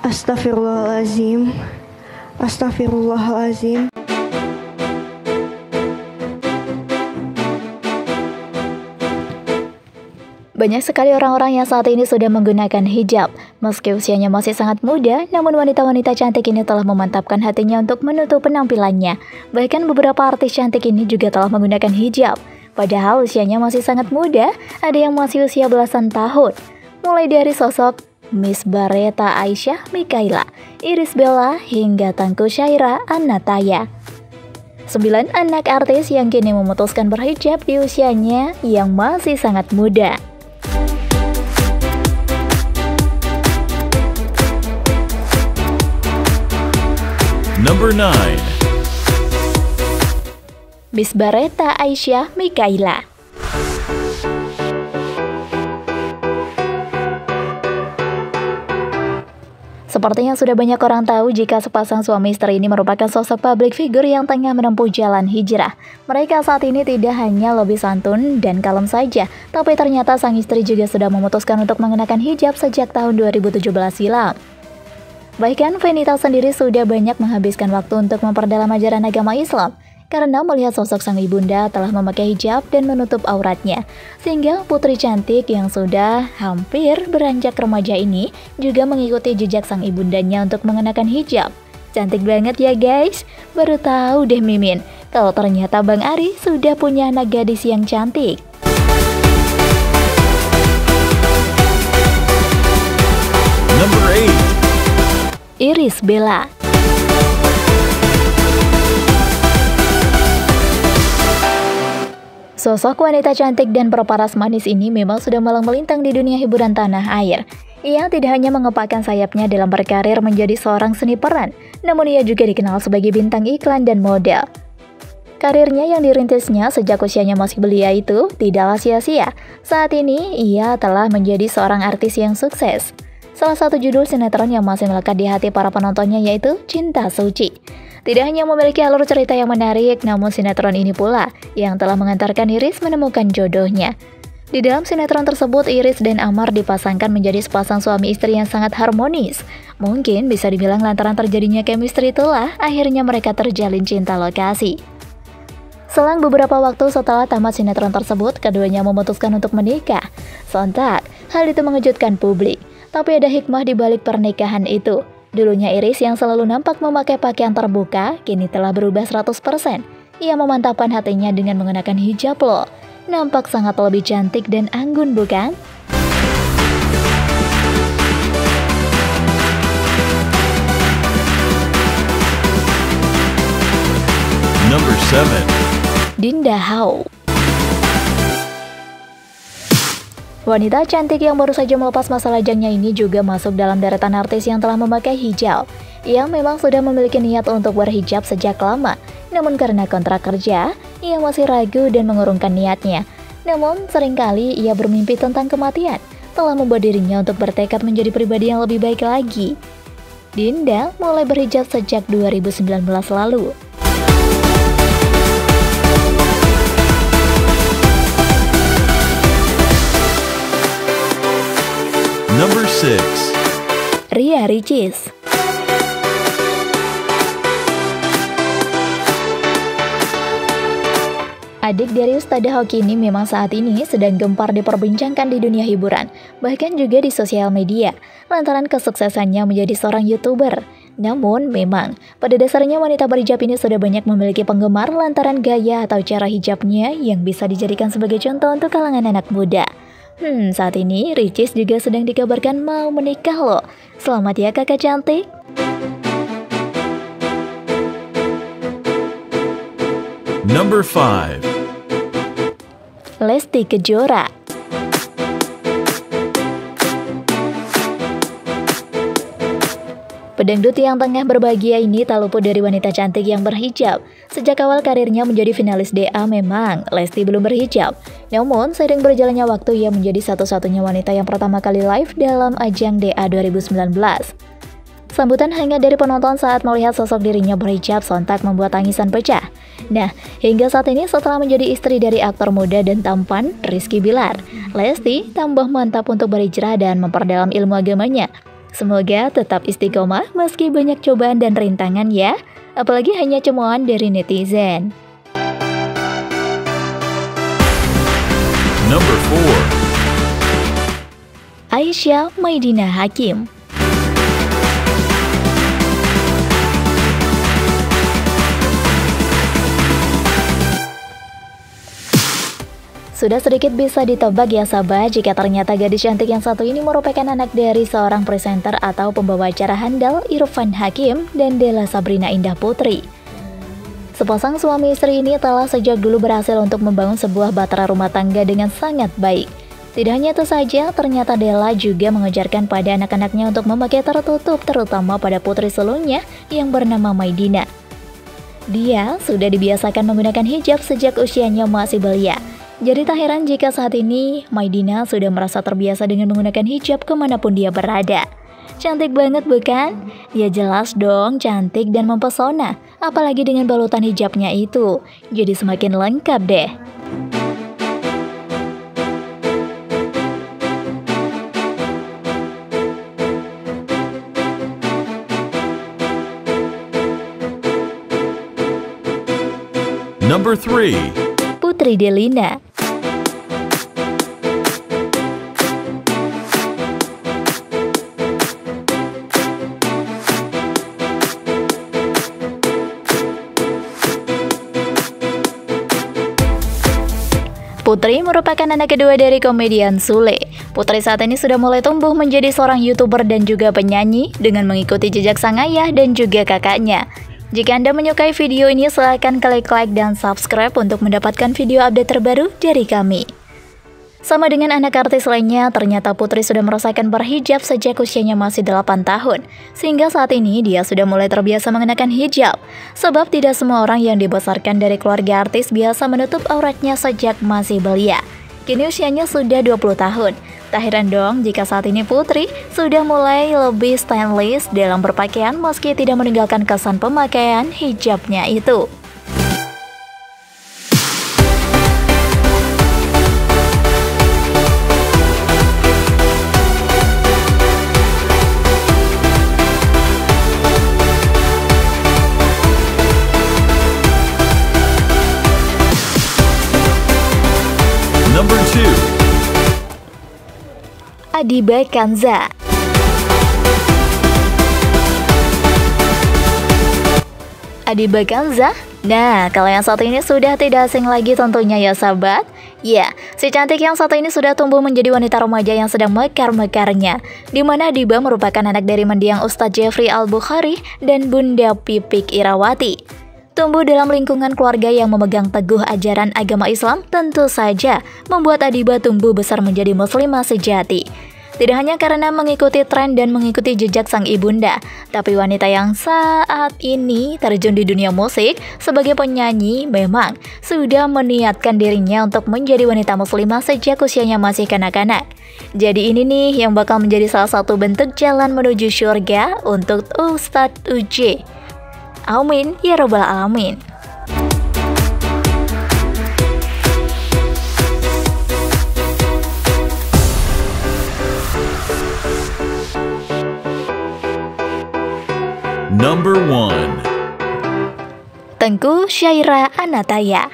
Astagfirullahalazim. Astagfirullahalazim. Banyak sekali orang-orang yang saat ini sudah menggunakan hijab. Meski usianya masih sangat muda, namun wanita-wanita cantik ini telah memantapkan hatinya untuk menutup penampilannya. Bahkan beberapa artis cantik ini juga telah menggunakan hijab. Padahal usianya masih sangat muda, ada yang masih usia belasan tahun. Mulai dari sosok Miss Bareta Aisyah Mikaela, Iris Bella, hingga Tangku Syaira Annataya. 9 anak artis yang kini memutuskan berhijab di usianya yang masih sangat muda. Number 9. Miss Bareta Aisyah Mikaela. Sepertinya sudah banyak orang tahu jika sepasang suami istri ini merupakan sosok public figure yang tengah menempuh jalan hijrah. Mereka saat ini tidak hanya lebih santun dan kalem saja, tapi ternyata sang istri juga sudah memutuskan untuk mengenakan hijab sejak tahun 2017 silam. Bahkan Fenita sendiri sudah banyak menghabiskan waktu untuk memperdalam ajaran agama Islam, karena melihat sosok sang ibunda telah memakai hijab dan menutup auratnya, sehingga putri cantik yang sudah hampir beranjak remaja ini juga mengikuti jejak sang ibundanya untuk mengenakan hijab. Cantik banget ya guys, baru tahu deh Mimin, kalau ternyata Bang Ari sudah punya anak gadis yang cantik. Number 8. Iris Bella. Sosok wanita cantik dan berparas manis ini memang sudah malang melintang di dunia hiburan tanah air. Ia tidak hanya mengepakkan sayapnya dalam berkarir menjadi seorang seni peran, namun ia juga dikenal sebagai bintang iklan dan model. Karirnya yang dirintisnya sejak usianya masih belia itu tidaklah sia-sia. Saat ini, ia telah menjadi seorang artis yang sukses. Salah satu judul sinetron yang masih melekat di hati para penontonnya yaitu Cinta Suci. Tidak hanya memiliki alur cerita yang menarik, namun sinetron ini pula yang telah mengantarkan Iris menemukan jodohnya. Di dalam sinetron tersebut, Iris dan Amar dipasangkan menjadi sepasang suami istri yang sangat harmonis. Mungkin bisa dibilang lantaran terjadinya chemistry itulah akhirnya mereka terjalin cinta lokasi. Selang beberapa waktu setelah tamat sinetron tersebut, keduanya memutuskan untuk menikah. Sontak, hal itu mengejutkan publik. Tapi ada hikmah di balik pernikahan itu. Dulunya Iris yang selalu nampak memakai pakaian terbuka, kini telah berubah 100%. Ia memantapkan hatinya dengan mengenakan hijab loh. Nampak sangat lebih cantik dan anggun bukan? Number 7. Dinda Hau. Wanita cantik yang baru saja melepas masa lajangnya ini juga masuk dalam deretan artis yang telah memakai hijab. Ia memang sudah memiliki niat untuk berhijab sejak lama, namun karena kontrak kerja, ia masih ragu dan mengurungkan niatnya. Namun, seringkali ia bermimpi tentang kematian, telah membuat dirinya untuk bertekad menjadi pribadi yang lebih baik lagi. Dinda mulai berhijab sejak 2019 lalu. Number 6. Ria Ricis. Adik dari Ustadzah Hoki ini memang saat ini sedang gempar diperbincangkan di dunia hiburan, bahkan juga di sosial media, lantaran kesuksesannya menjadi seorang YouTuber. Namun, memang, pada dasarnya wanita berhijab ini sudah banyak memiliki penggemar lantaran gaya atau cara hijabnya yang bisa dijadikan sebagai contoh untuk kalangan anak muda. Saat ini Ricis juga sedang dikabarkan mau menikah loh. Selamat ya kakak cantik. Number 5. Lesti Kejora. Pedangdut yang tengah berbahagia ini tak luput dari wanita cantik yang berhijab. Sejak awal karirnya menjadi finalis DA memang, Lesti belum berhijab. Namun, seiring berjalannya waktu, ia menjadi satu-satunya wanita yang pertama kali live dalam ajang DA 2019. Sambutan hangat dari penonton saat melihat sosok dirinya berhijab sontak membuat tangisan pecah. Nah, hingga saat ini setelah menjadi istri dari aktor muda dan tampan Rizky Bilar, Lesti tambah mantap untuk berhijrah dan memperdalam ilmu agamanya. Semoga tetap istiqomah meski banyak cobaan dan rintangan ya, apalagi hanya cemoohan dari netizen. Number 4. Aisyah Maidina Hakim. Sudah sedikit bisa ditebak ya sahabat, jika ternyata gadis cantik yang satu ini merupakan anak dari seorang presenter atau pembawa acara handal Irfan Hakim dan Della Sabrina Indah Putri. Sepasang suami istri ini telah sejak dulu berhasil untuk membangun sebuah bahtera rumah tangga dengan sangat baik. Tidak hanya itu saja, ternyata Della juga mengajarkan pada anak-anaknya untuk memakai tertutup, terutama pada putri sulungnya yang bernama Maidina. Dia sudah dibiasakan menggunakan hijab sejak usianya masih belia. Jadi tak heran jika saat ini Maidina sudah merasa terbiasa dengan menggunakan hijab kemanapun dia berada. Cantik banget bukan? Ya jelas dong, cantik dan mempesona. Apalagi dengan balutan hijabnya itu. Jadi semakin lengkap deh. Number 3. Putri Delina. Putri merupakan anak kedua dari komedian Sule. Putri saat ini sudah mulai tumbuh menjadi seorang YouTuber dan juga penyanyi dengan mengikuti jejak sang ayah dan juga kakaknya. Jika Anda menyukai video ini, silahkan klik like dan subscribe untuk mendapatkan video update terbaru dari kami. Sama dengan anak artis lainnya, ternyata Putri sudah merasakan berhijab sejak usianya masih 8 tahun. Sehingga saat ini dia sudah mulai terbiasa mengenakan hijab. Sebab tidak semua orang yang dibesarkan dari keluarga artis biasa menutup auratnya sejak masih belia. Kini usianya sudah 20 tahun. Tak heran dong jika saat ini Putri sudah mulai lebih stylish dalam berpakaian meski tidak meninggalkan kesan pemakaian hijabnya itu. Number 2. Adiba Kanza. Adiba Kanza? Nah, kalau yang satu ini sudah tidak asing lagi tentunya ya sahabat. Ya, si cantik yang satu ini sudah tumbuh menjadi wanita remaja yang sedang mekar-mekarnya. Dimana Adiba merupakan anak dari mendiang Ustadz Jeffrey Al-Bukhari dan Bunda Pipik Irawati. Tumbuh dalam lingkungan keluarga yang memegang teguh ajaran agama Islam tentu saja membuat Adiba tumbuh besar menjadi muslimah sejati. Tidak hanya karena mengikuti tren dan mengikuti jejak sang ibunda, tapi wanita yang saat ini terjun di dunia musik sebagai penyanyi memang sudah meniatkan dirinya untuk menjadi wanita muslimah sejak usianya masih kanak-kanak. Jadi ini nih yang bakal menjadi salah satu bentuk jalan menuju surga untuk Ustadz UJ. Amin ya robbal alamin. Number 1. Tengku Syaira Anataya.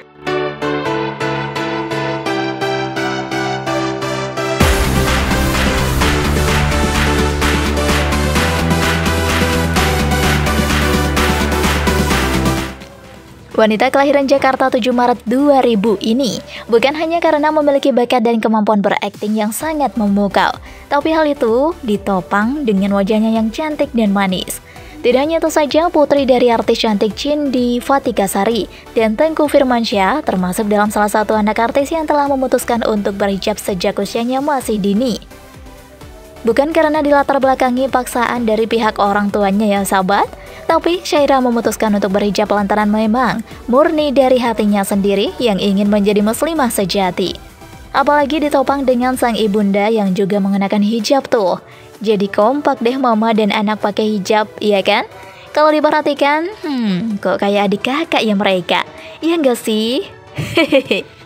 Wanita kelahiran Jakarta 7 Maret 2000 ini bukan hanya karena memiliki bakat dan kemampuan berakting yang sangat memukau, tapi hal itu ditopang dengan wajahnya yang cantik dan manis. Tidak hanya itu saja, putri dari artis cantik Cindy Fatikasari dan Tengku Firmansyah termasuk dalam salah satu anak artis yang telah memutuskan untuk berhijab sejak usianya masih dini. Bukan karena dilatar belakangi paksaan dari pihak orang tuanya ya sahabat, tapi Syaira memutuskan untuk berhijab lantaran memang murni dari hatinya sendiri yang ingin menjadi muslimah sejati. Apalagi ditopang dengan sang ibunda yang juga mengenakan hijab tuh. Jadi kompak deh mama dan anak pakai hijab, iya kan? Kalau diperhatikan, kok kayak adik kakak ya mereka, iya nggak sih? Hehehe.